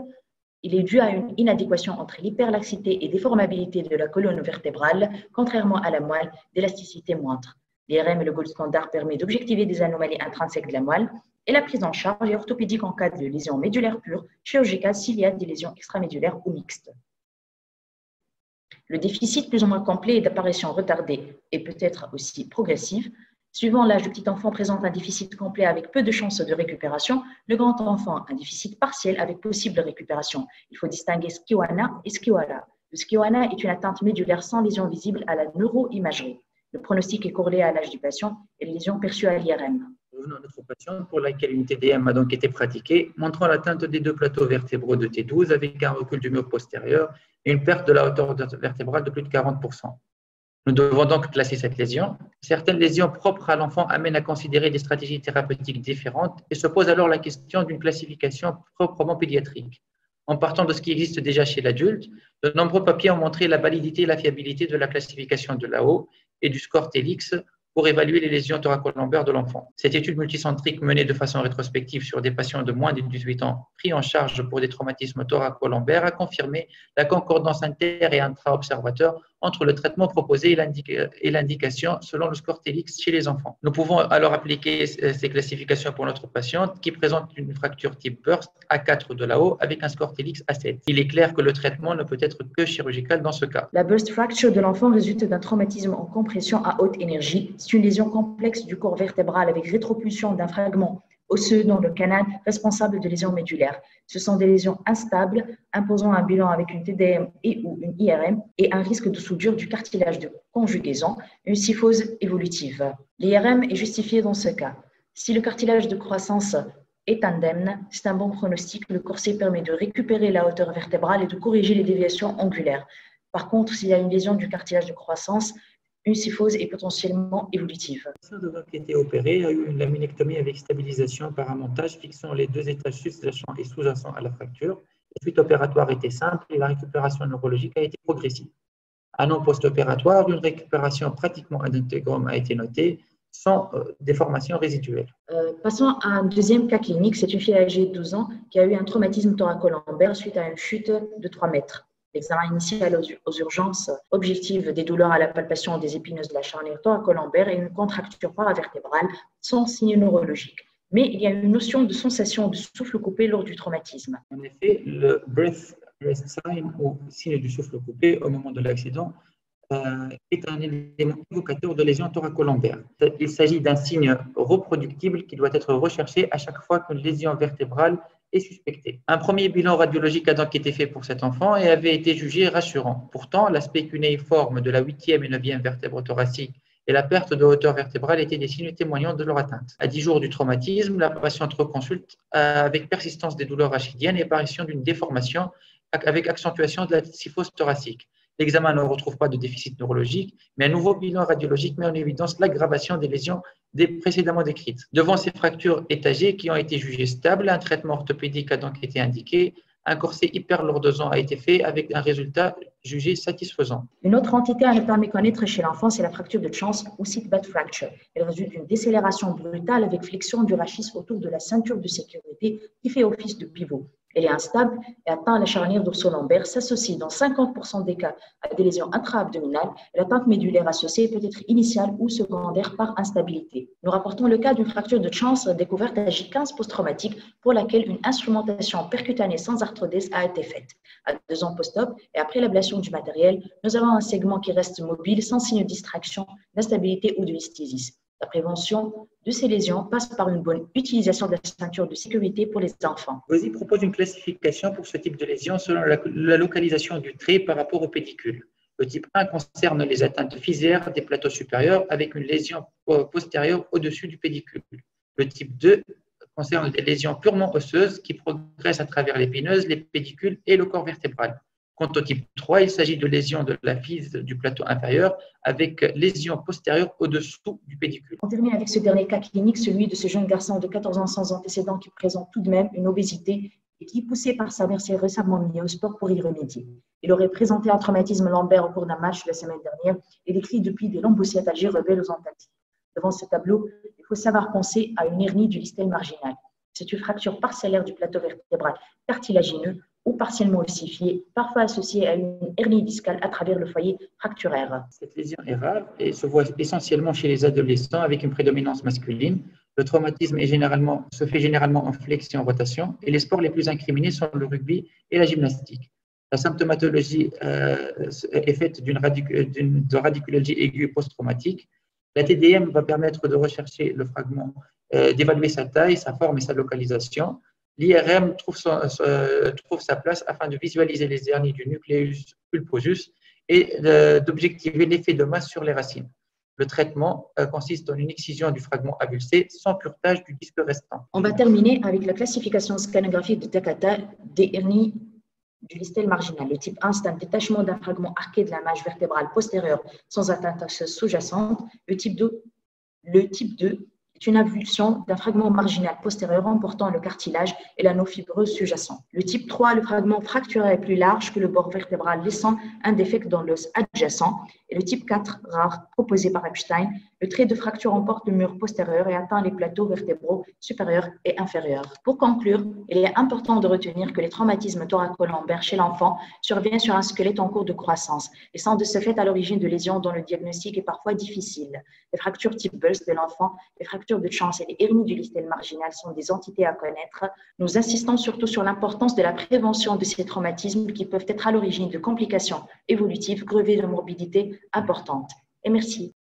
Il est dû à une inadéquation entre l'hyperlaxité et déformabilité de la colonne vertébrale, contrairement à la moelle d'élasticité moindre. L'IRM et le gold standard permet d'objectiver des anomalies intrinsèques de la moelle et la prise en charge est orthopédique en cas de lésions médulaires pures, chirurgicales s'il y a des lésions extramédulaires ou mixtes. Le déficit plus ou moins complet est d'apparition retardée et peut-être aussi progressive. Suivant l'âge du petit enfant présente un déficit complet avec peu de chances de récupération, le grand enfant un déficit partiel avec possible récupération. Il faut distinguer Skiwana et Skiwara. Le Skiwana est une atteinte médulaire sans lésion visible à la neuroimagerie. Le pronostic est corrélé à l'âge du patient et les lésions perçues à l'IRM. Revenons à notre patient pour laquelle une TDM a donc été pratiquée, montrant l'atteinte des deux plateaux vertébraux de T12 avec un recul du mur postérieur et une perte de la hauteur vertébrale de plus de 40%. Nous devons donc classer cette lésion. Certaines lésions propres à l'enfant amènent à considérer des stratégies thérapeutiques différentes et se pose alors la question d'une classification proprement pédiatrique. En partant de ce qui existe déjà chez l'adulte, de nombreux papiers ont montré la validité et la fiabilité de la classification de l'AO et du score TELIX pour évaluer les lésions thoracolombaires de l'enfant. Cette étude multicentrique menée de façon rétrospective sur des patients de moins de 18 ans pris en charge pour des traumatismes thoracolombaires a confirmé la concordance inter- et intra-observateur entre le traitement proposé et l'indication selon le score TELIX chez les enfants. Nous pouvons alors appliquer ces classifications pour notre patiente qui présente une fracture type burst A4 de là-haut avec un score TELIX A7. Il est clair que le traitement ne peut être que chirurgical dans ce cas. La burst fracture de l'enfant résulte d'un traumatisme en compression à haute énergie. C'est une lésion complexe du corps vertébral avec rétropulsion d'un fragment osseux dans le canal responsable de lésions médulaires. Ce sont des lésions instables, imposant un bilan avec une TDM et ou une IRM et un risque de soudure du cartilage de conjugaison, une kyphose évolutive. L'IRM est justifiée dans ce cas. Si le cartilage de croissance est indemne, c'est un bon pronostic. Le corset permet de récupérer la hauteur vertébrale et de corriger les déviations angulaires. Par contre, s'il y a une lésion du cartilage de croissance, une kyphose est potentiellement évolutive. Le patient qui a été opéré a eu une laminectomie avec stabilisation par un montage fixant les deux étages sous-jacents et sous-jacents à la fracture. La suite opératoire était simple et la récupération neurologique a été progressive. Un an post-opératoire, une récupération pratiquement intégrale a été notée, sans déformation résiduelle. Passons à un deuxième cas clinique. C'est une fille âgée de 12 ans qui a eu un traumatisme thoracolombaire suite à une chute de 3 mètres. L'examen initial aux urgences objectives des douleurs à la palpation des épineuses de la charnière thoracolombaire et une contracture paravertébrale sans signe neurologique. Mais il y a une notion de sensation de souffle coupé lors du traumatisme. En effet, le breath sign ou signe du souffle coupé au moment de l'accident est un élément évocateur de lésion thoracolombaire. Il s'agit d'un signe reproductible qui doit être recherché à chaque fois qu'une lésion vertébrale est suspectée. Un premier bilan radiologique a donc été fait pour cet enfant et avait été jugé rassurant. Pourtant, l'aspect cunéiforme de la 8e et 9e vertèbre thoracique et la perte de hauteur vertébrale étaient des signes témoignant de leur atteinte. À 10 jours du traumatisme, la patiente reconsulte avec persistance des douleurs rachidiennes et apparition d'une déformation avec accentuation de la kyphose thoracique. L'examen ne retrouve pas de déficit neurologique, mais un nouveau bilan radiologique met en évidence l'aggravation des lésions précédemment décrites. Devant ces fractures étagées qui ont été jugées stables, un traitement orthopédique a donc été indiqué. Un corset hyperlordosant a été fait avec un résultat jugé satisfaisant. Une autre entité à ne pas méconnaître chez l'enfant, c'est la fracture de Chance ou seatbelt fracture. Elle résulte d'une décélération brutale avec flexion du rachis autour de la ceinture de sécurité qui fait office de pivot. Elle est instable et atteint la charnière dorso-lombaire, s'associe dans 50% des cas à des lésions intra-abdominales. L'atteinte médulaire associée peut être initiale ou secondaire par instabilité. Nous rapportons le cas d'une fracture de Chance découverte à J15 post-traumatique pour laquelle une instrumentation percutanée sans arthrodèse a été faite. À 2 ans post-op et après l'ablation du matériel, nous avons un segment qui reste mobile sans signe de distraction, d'instabilité ou de listhésis. La prévention de ces lésions passe par une bonne utilisation de la ceinture de sécurité pour les enfants. Gauzy propose une classification pour ce type de lésion selon la localisation du trait par rapport au pédicule. Le type 1 concerne les atteintes fisaires des plateaux supérieurs avec une lésion postérieure au-dessus du pédicule. Le type 2 concerne des lésions purement osseuses qui progressent à travers l'épineuses, les pédicules et le corps vertébral. Quant au type 3, il s'agit de lésions de la fise du plateau inférieur avec lésions postérieures au-dessous du pédicule. On termine avec ce dernier cas clinique, celui de ce jeune garçon de 14 ans sans antécédent qui présente tout de même une obésité et qui, poussé par sa mère, s'est récemment mis au sport pour y remédier. Il aurait présenté un traumatisme lombaire au cours d'un match la semaine dernière et décrit depuis des lombocytalgies rebelles aux antatiques. Devant ce tableau, il faut savoir penser à une hernie du listel marginal. C'est une fracture parcellaire du plateau vertébral cartilagineux ou partiellement ossifiée, parfois associée à une hernie discale à travers le foyer fracturaire. Cette lésion est rare et se voit essentiellement chez les adolescents avec une prédominance masculine. Le traumatisme se fait généralement en flexion-rotation et les sports les plus incriminés sont le rugby et la gymnastique. La symptomatologie est faite de radiculologie aiguë post-traumatique. La TDM va permettre de rechercher le fragment, d'évaluer sa taille, sa forme et sa localisation. L'IRM trouve sa place afin de visualiser les hernies du nucleus pulposus et d'objectiver l'effet de masse sur les racines. Le traitement consiste en une excision du fragment avulsé sans curetage du disque restant. On va terminer avec la classification scannographique de Takata des hernies du listel marginal. Le type 1, c'est un détachement d'un fragment arqué de la mâche vertébrale postérieure sans atteinte sous-jacente. Le type 2 est une avulsion d'un fragment marginal postérieur emportant le cartilage et l'anneau fibreux sous-jacent. Le type 3, le fragment fracturé est plus large que le bord vertébral, laissant un défect dans l'os adjacent. Et le type 4, rare, proposé par Epstein, le trait de fracture emporte le mur postérieur et atteint les plateaux vertébraux supérieurs et inférieurs. Pour conclure, il est important de retenir que les traumatismes thoracolombaires chez l'enfant surviennent sur un squelette en cours de croissance et sont de ce fait à l'origine de lésions dont le diagnostic est parfois difficile. Les fractures type Bölls de l'enfant, les fractures de Chance et les hernies du listel marginal sont des entités à connaître. Nous insistons surtout sur l'importance de la prévention de ces traumatismes qui peuvent être à l'origine de complications évolutives grevées de morbidité importantes. Et merci.